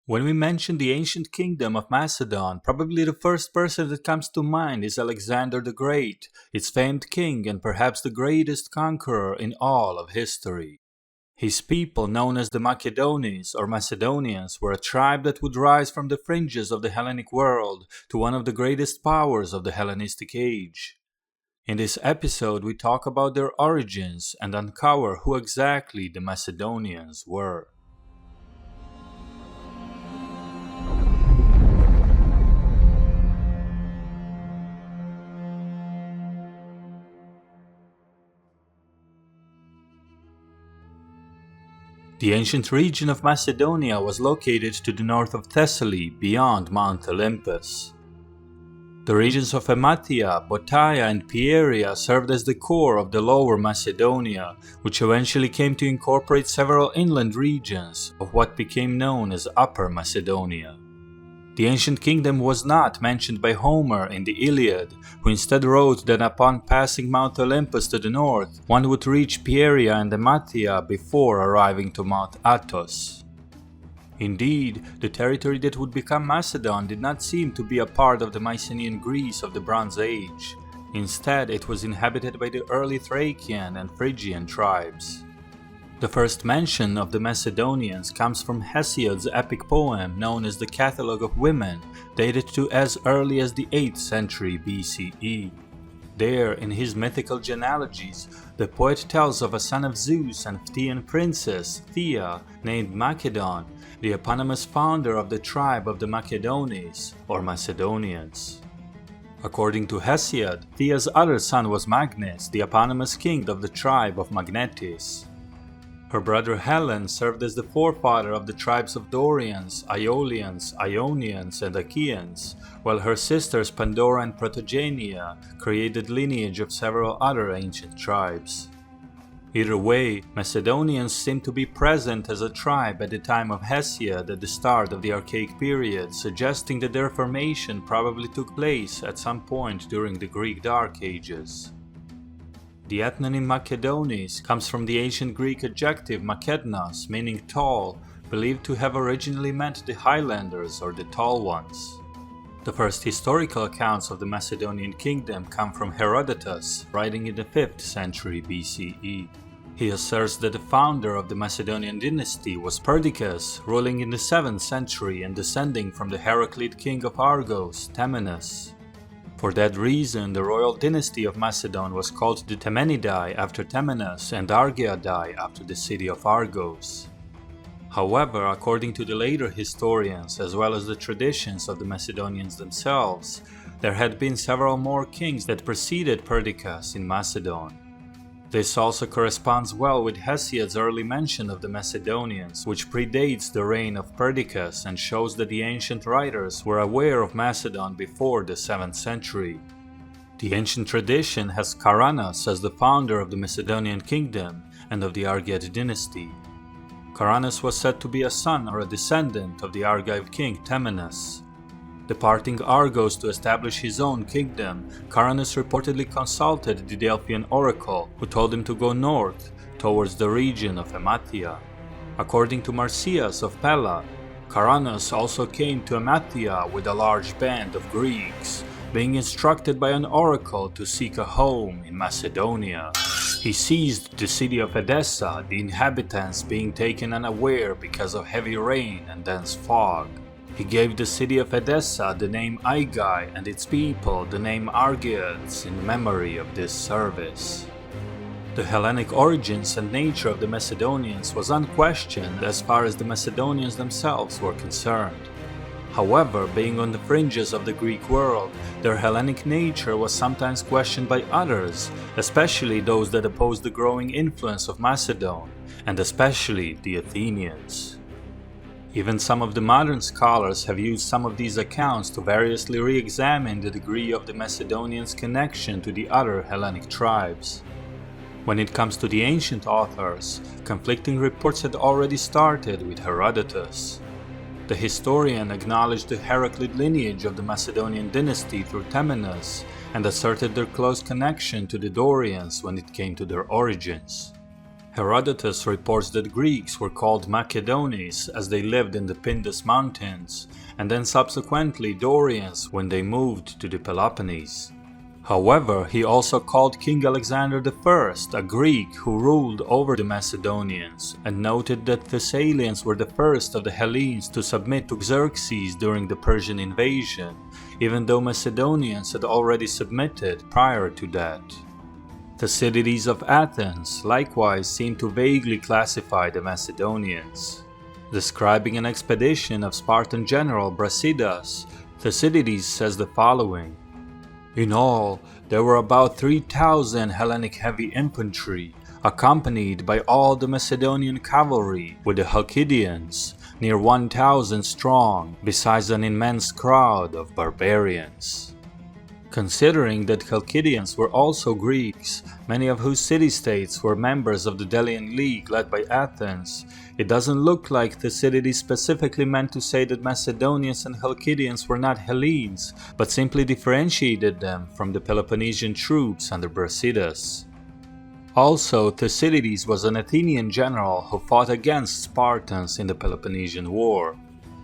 When we mention the ancient kingdom of Macedon, probably the first person that comes to mind is Alexander the Great, its famed king and perhaps the greatest conqueror in all of history. His people, known as the Macedonians or Macedonians, were a tribe that would rise from the fringes of the Hellenic world to one of the greatest powers of the Hellenistic age. In this episode, we talk about their origins and uncover who exactly the Macedonians were. The ancient region of Macedonia was located to the north of Thessaly, beyond Mount Olympus. The regions of Emathia, Botaia and Pieria served as the core of the Lower Macedonia, which eventually came to incorporate several inland regions of what became known as Upper Macedonia. The ancient kingdom was not mentioned by Homer in the Iliad, who instead wrote that upon passing Mount Olympus to the north, one would reach Pieria and Emathia before arriving to Mount Athos. Indeed, the territory that would become Macedon did not seem to be a part of the Mycenaean Greece of the Bronze Age. Instead, it was inhabited by the early Thracian and Phrygian tribes. The first mention of the Macedonians comes from Hesiod's epic poem known as the Catalogue of Women, dated to as early as the 8th century BCE. There, in his mythical genealogies, the poet tells of a son of Zeus and Phthian princess, Thea, named Macedon, the eponymous founder of the tribe of the Macedones, or Macedonians. According to Hesiod, Thea's other son was Magnes, the eponymous king of the tribe of Magnetes. Her brother Hellen served as the forefather of the tribes of Dorians, Aeolians, Ionians, and Achaeans, while her sisters Pandora and Protogenia created lineage of several other ancient tribes. Either way, Macedonians seem to be present as a tribe at the time of Hesiod at the start of the Archaic period, suggesting that their formation probably took place at some point during the Greek Dark Ages. The ethnonym Macedonis comes from the ancient Greek adjective makednos, meaning tall, believed to have originally meant the highlanders or the tall ones. The first historical accounts of the Macedonian kingdom come from Herodotus, writing in the 5th century BCE. He asserts that the founder of the Macedonian dynasty was Perdiccas, ruling in the 7th century and descending from the Heraclid king of Argos, Temenus. For that reason, the royal dynasty of Macedon was called the Temenidae after Temenus and Argeadae after the city of Argos. However, according to the later historians as well as the traditions of the Macedonians themselves, there had been several more kings that preceded Perdiccas in Macedon. This also corresponds well with Hesiod's early mention of the Macedonians, which predates the reign of Perdiccas and shows that the ancient writers were aware of Macedon before the 7th century. The ancient tradition has Caranas as the founder of the Macedonian kingdom and of the Argead dynasty. Caranas was said to be a son or a descendant of the Argive king Temenus. Departing Argos to establish his own kingdom, Caranas reportedly consulted the Delphian oracle, who told him to go north, towards the region of Emathia. According to Marsyas of Pella, Caranas also came to Emathia with a large band of Greeks, being instructed by an oracle to seek a home in Macedonia. He seized the city of Edessa, the inhabitants being taken unaware because of heavy rain and dense fog. He gave the city of Edessa the name Aigai and its people the name Argeads in memory of this service. The Hellenic origins and nature of the Macedonians was unquestioned as far as the Macedonians themselves were concerned. However, being on the fringes of the Greek world, their Hellenic nature was sometimes questioned by others, especially those that opposed the growing influence of Macedon, and especially the Athenians. Even some of the modern scholars have used some of these accounts to variously re-examine the degree of the Macedonians' connection to the other Hellenic tribes. When it comes to the ancient authors, conflicting reports had already started with Herodotus. The historian acknowledged the Heraclid lineage of the Macedonian dynasty through Temenus and asserted their close connection to the Dorians when it came to their origins. Herodotus reports that Greeks were called Macedonians as they lived in the Pindus mountains, and then subsequently Dorians when they moved to the Peloponnese. However, he also called King Alexander I a Greek who ruled over the Macedonians, and noted that Thessalians were the first of the Hellenes to submit to Xerxes during the Persian invasion, even though Macedonians had already submitted prior to that. Thucydides of Athens likewise seemed to vaguely classify the Macedonians. Describing an expedition of Spartan general Brasidas, Thucydides says the following: "In all, there were about 3,000 Hellenic heavy infantry, accompanied by all the Macedonian cavalry, with the Chalcidians, near 1,000 strong, besides an immense crowd of barbarians." Considering that Chalcidians were also Greeks, many of whose city-states were members of the Delian League led by Athens, it doesn't look like Thucydides specifically meant to say that Macedonians and Chalcidians were not Hellenes, but simply differentiated them from the Peloponnesian troops under Brasidas. Also, Thucydides was an Athenian general who fought against Spartans in the Peloponnesian War.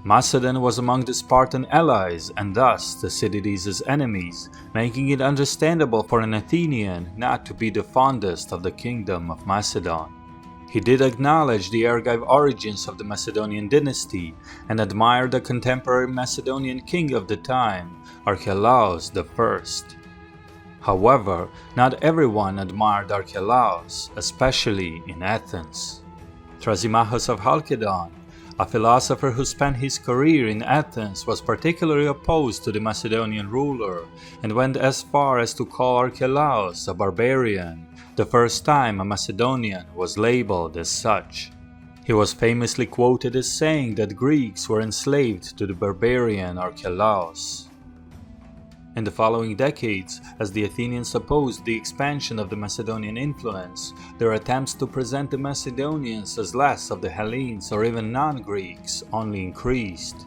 Macedon was among the Spartan allies and thus Thucydides' enemies, making it understandable for an Athenian not to be the fondest of the kingdom of Macedon. He did acknowledge the Argive origins of the Macedonian dynasty and admired the contemporary Macedonian king of the time, Archelaus I. However, not everyone admired Archelaus, especially in Athens. Thrasymachus of Chalcedon, a philosopher who spent his career in Athens, was particularly opposed to the Macedonian ruler and went as far as to call Archelaus a barbarian, the first time a Macedonian was labeled as such. He was famously quoted as saying that Greeks were enslaved to the barbarian Archelaus. In the following decades, as the Athenians opposed the expansion of the Macedonian influence, their attempts to present the Macedonians as less of the Hellenes or even non-Greeks only increased.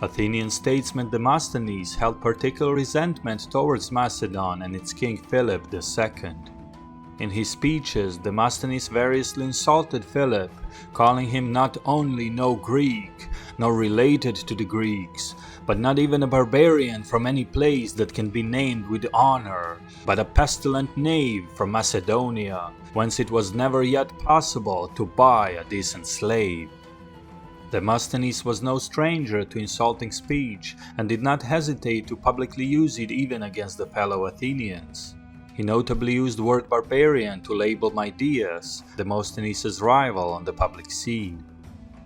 Athenian statesman Demosthenes held particular resentment towards Macedon and its king Philip II. In his speeches, Demosthenes variously insulted Philip, calling him not only no Greek, nor related to the Greeks, but not even a barbarian from any place that can be named with honor, but a pestilent knave from Macedonia, whence it was never yet possible to buy a decent slave. Demosthenes was no stranger to insulting speech and did not hesitate to publicly use it even against the fellow Athenians. He notably used the word barbarian to label Midias, Demosthenes' rival on the public scene.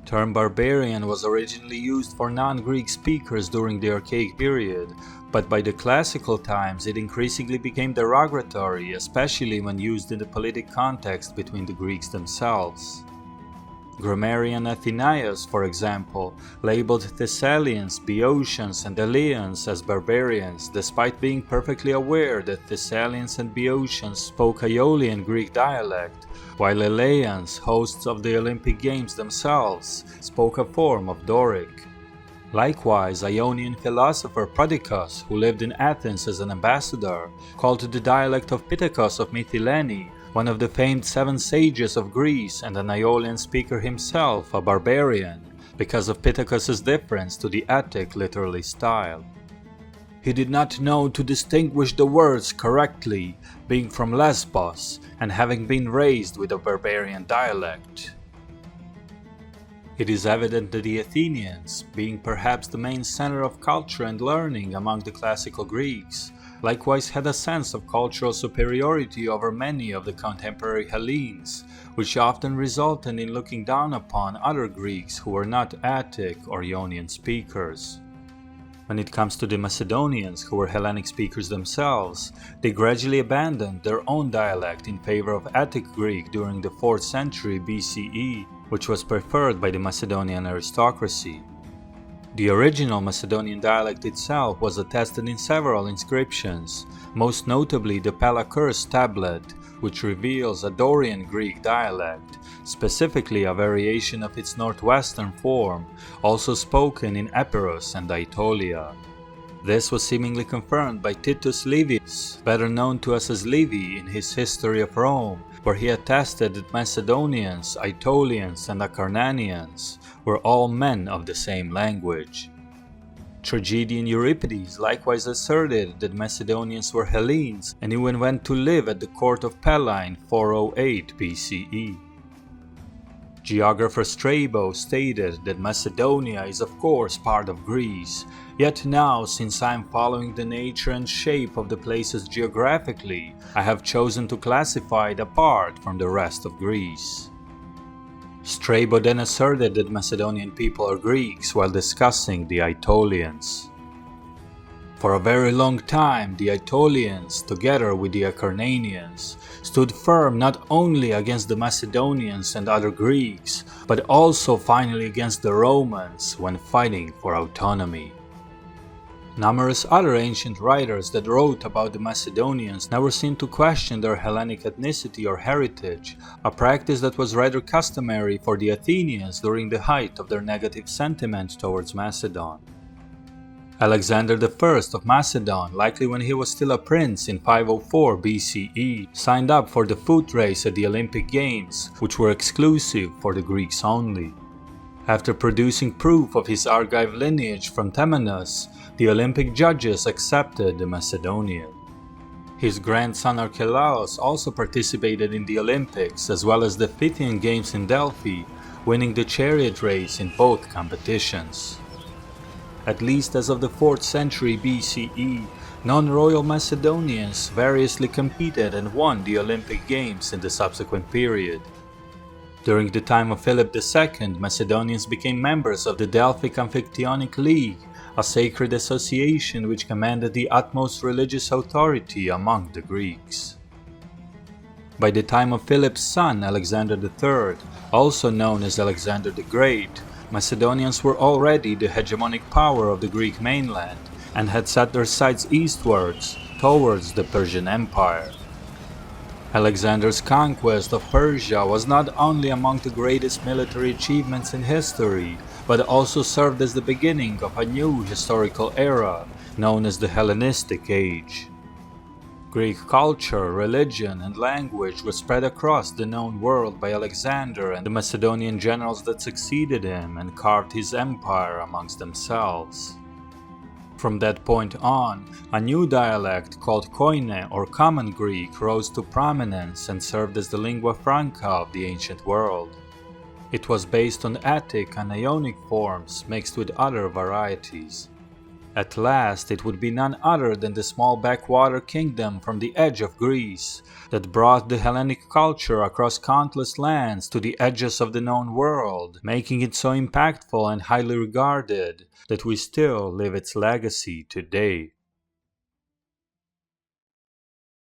The term barbarian was originally used for non-Greek speakers during the Archaic period, but by the classical times it increasingly became derogatory, especially when used in the politic context between the Greeks themselves. Grammarian Athenaeus, for example, labeled Thessalians, Boeotians, and Eleans as barbarians, despite being perfectly aware that Thessalians and Boeotians spoke Aeolian Greek dialect, while Eleans, hosts of the Olympic Games themselves, spoke a form of Doric. Likewise, Ionian philosopher Prodicus, who lived in Athens as an ambassador, called the dialect of Pittacus of Mytilene, one of the famed 7 sages of Greece and an Aeolian speaker himself, a barbarian, because of Pittacus's difference to the Attic literary style. He did not know to distinguish the words correctly, being from Lesbos and having been raised with a barbarian dialect. It is evident that the Athenians, being perhaps the main center of culture and learning among the classical Greeks, likewise had a sense of cultural superiority over many of the contemporary Hellenes, which often resulted in looking down upon other Greeks who were not Attic or Ionian speakers. When it comes to the Macedonians, who were Hellenic speakers themselves, they gradually abandoned their own dialect in favor of Attic Greek during the 4th century BCE, which was preferred by the Macedonian aristocracy. The original Macedonian dialect itself was attested in several inscriptions, most notably the Pelakurs tablet, which reveals a Dorian Greek dialect, specifically a variation of its northwestern form, also spoken in Epirus and Aetolia. This was seemingly confirmed by Titus Livius, better known to us as Livy in his History of Rome, where he attested that Macedonians, Aetolians and Acarnanians were all men of the same language. Tragedian Euripides likewise asserted that Macedonians were Hellenes and even went to live at the court of Pella in 408 BCE. Geographer Strabo stated that Macedonia is of course part of Greece, yet now, since I am following the nature and shape of the places geographically, I have chosen to classify it apart from the rest of Greece. Strabo then asserted that Macedonian people are Greeks while discussing the Aetolians. For a very long time, the Aetolians, together with the Acarnanians, stood firm not only against the Macedonians and other Greeks, but also finally against the Romans when fighting for autonomy. Numerous other ancient writers that wrote about the Macedonians never seemed to question their Hellenic ethnicity or heritage, a practice that was rather customary for the Athenians during the height of their negative sentiment towards Macedon. Alexander I of Macedon, likely when he was still a prince in 504 BCE, signed up for the foot race at the Olympic Games, which were exclusive for the Greeks only. After producing proof of his Argive lineage from Temenus, the Olympic judges accepted the Macedonian. His grandson Archelaus also participated in the Olympics as well as the Pythian Games in Delphi, winning the chariot race in both competitions. At least as of the 4th century BCE, non-royal Macedonians variously competed and won the Olympic Games in the subsequent period. During the time of Philip II, Macedonians became members of the Delphic Amphictyonic League, a sacred association which commanded the utmost religious authority among the Greeks. By the time of Philip's son, Alexander III, also known as Alexander the Great, Macedonians were already the hegemonic power of the Greek mainland and had set their sights eastwards, towards the Persian Empire. Alexander's conquest of Persia was not only among the greatest military achievements in history, but also served as the beginning of a new historical era, known as the Hellenistic Age. Greek culture, religion, and language were spread across the known world by Alexander and the Macedonian generals that succeeded him and carved his empire amongst themselves. From that point on, a new dialect called Koine or Common Greek rose to prominence and served as the lingua franca of the ancient world. It was based on Attic and Ionic forms mixed with other varieties. At last, it would be none other than the small backwater kingdom from the edge of Greece that brought the Hellenic culture across countless lands to the edges of the known world, making it so impactful and highly regarded that we still live its legacy today.